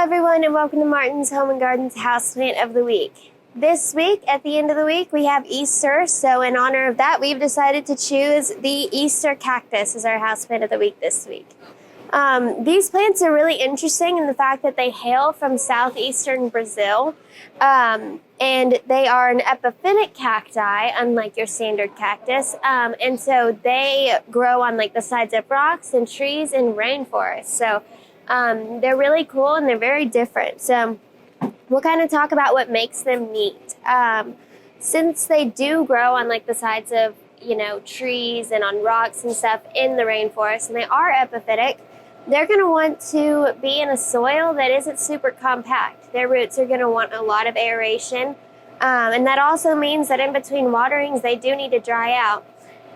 everyone, and welcome to Martin's Home and Garden's Houseplant of the Week. This week, at the end of the week, we have Easter, so in honor of that, we've decided to choose the Easter cactus as our houseplant of the week this week. These plants are really interesting in the fact that they hail from southeastern Brazil, and they are an epiphytic cacti, unlike your standard cactus, and so they grow on like the sides of rocks and trees and rainforests. So they're really cool and they're very different. So we'll kind of talk about what makes them neat. Since they do grow on like the sides of, trees and on rocks and stuff in the rainforest, and they are epiphytic, they're going to want to be in a soil that isn't super compact. Their roots are going to want a lot of aeration. And that also means that in between waterings, they do need to dry out.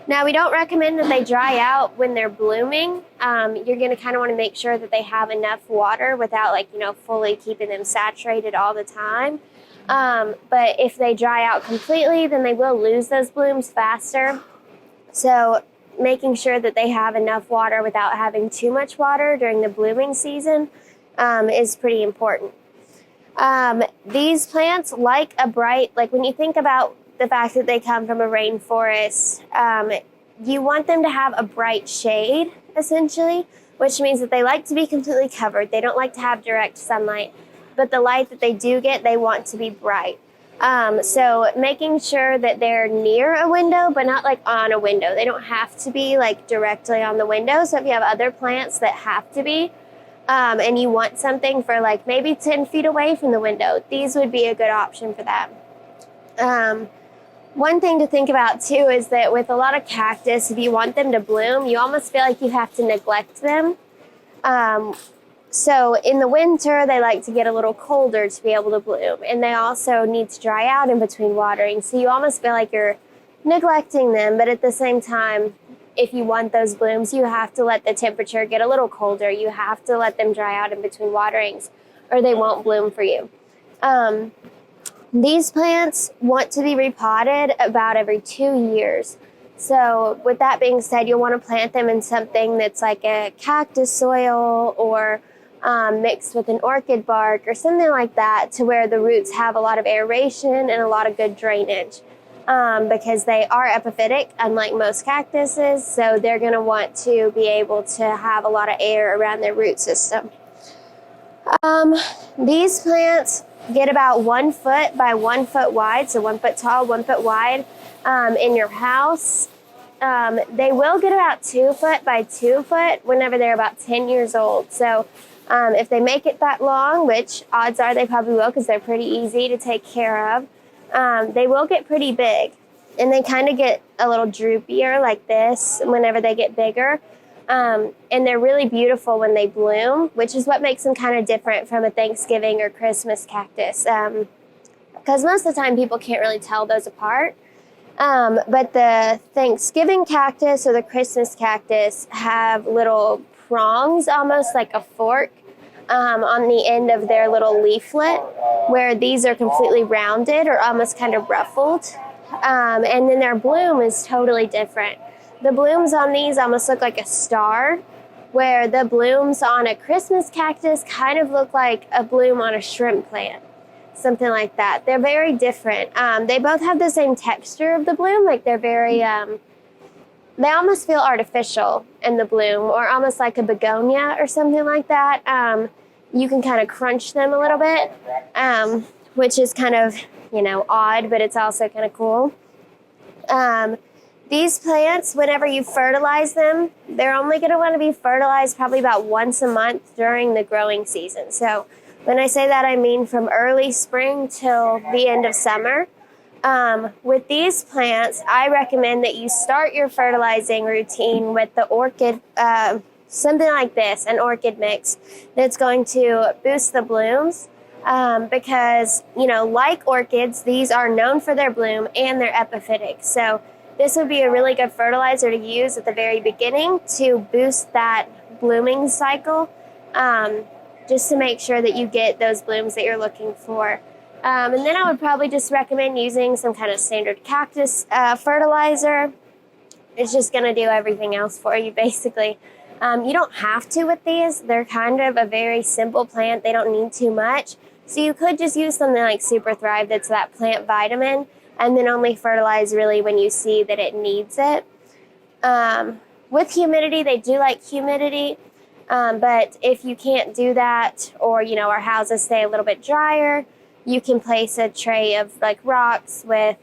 Now, we don't recommend that they dry out when they're blooming. You're going to kind of want to make sure that they have enough water without fully keeping them saturated all the time. But if they dry out completely, then they will lose those blooms faster. So making sure that they have enough water without having too much water during the blooming season is pretty important. These plants like when you think about the fact that they come from a rainforest, you want them to have a bright shade, essentially, which means that they like to be completely covered. They don't like to have direct sunlight, but the light that they do get, they want to be bright. So making sure that they're near a window, but not like on a window. They don't have to be like directly on the window. So if you have other plants that have to be, and you want something for like maybe 10 feet away from the window, these would be a good option for that. One thing to think about too is that with a lot of cactus, if you want them to bloom, you almost feel like you have to neglect them. So in the winter, they like to get a little colder to be able to bloom, and they also need to dry out in between watering. So you almost feel like you're neglecting them, but at the same time, if you want those blooms, you have to let the temperature get a little colder. You have to let them dry out in between waterings, or they won't bloom for you. These plants want to be repotted about every 2 years. So with that being said, you'll want to plant them in something that's like a cactus soil or mixed with an orchid bark or something like that, to where the roots have a lot of aeration and a lot of good drainage, because they are epiphytic, unlike most cactuses. So they're going to want to be able to have a lot of air around their root system. These plants get about 1 foot by 1 foot wide, so 1 foot tall, 1 foot wide, in your house. They will get about 2 foot by 2 foot whenever they're about 10 years old. So if they make it that long, which odds are they probably will because they're pretty easy to take care of, they will get pretty big. And they kind of get a little droopier like this whenever they get bigger. And they're really beautiful when they bloom, which is what makes them kind of different from a Thanksgiving or Christmas cactus. Because most of the time people can't really tell those apart. But the Thanksgiving cactus or the Christmas cactus have little prongs, almost like a fork, on the end of their little leaflet, where these are completely rounded or almost kind of ruffled. And then their bloom is totally different. The blooms on these almost look like a star, where the blooms on a Christmas cactus kind of look like a bloom on a shrimp plant, something like that. They're very different. They both have the same texture of the bloom, like they're very, they almost feel artificial in the bloom, or almost like a begonia or something like that. You can kind of crunch them a little bit, which is kind of, odd, but it's also kind of cool. These plants, whenever you fertilize them, they're only going to want to be fertilized probably about once a month during the growing season. So when I say that, I mean from early spring till the end of summer. With these plants, I recommend that you start your fertilizing routine with the orchid, something like this, an orchid mix that's going to boost the blooms. Because, like orchids, these are known for their bloom and they're epiphytic. So this would be a really good fertilizer to use at the very beginning to boost that blooming cycle, just to make sure that you get those blooms that you're looking for. And then I would probably just recommend using some kind of standard cactus fertilizer. It's just going to do everything else for you, basically. You don't have to with these. They're kind of a very simple plant. They don't need too much. So you could just use something like Super Thrive that's that plant vitamin, and then only fertilize really when you see that it needs it. With humidity, they do like humidity, but if you can't do that, or our houses stay a little bit drier, you can place a tray of like rocks with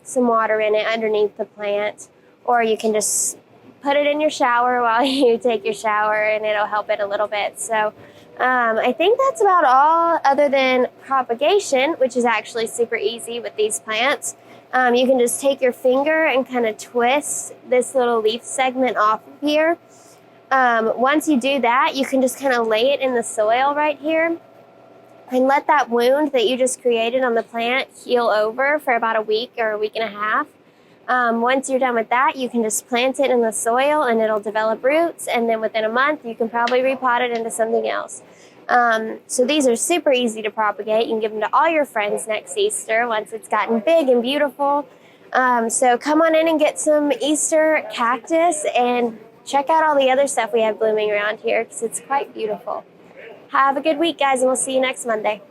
some water in it underneath the plant, or you can just put it in your shower while you take your shower, and it'll help it a little bit. So I think that's about all, other than propagation, which is actually super easy with these plants. You can just take your finger and kind of twist this little leaf segment off of here. Once you do that, you can just kind of lay it in the soil right here and let that wound that you just created on the plant heal over for about a week or a week and a half. Once you're done with that, you can just plant it in the soil and it'll develop roots, and then within a month you can probably repot it into something else. So these are super easy to propagate. You can give them to all your friends next Easter once it's gotten big and beautiful. So come on in and get some Easter cactus and check out all the other stuff we have blooming around here, because it's quite beautiful. Have a good week, guys, and we'll see you next Monday.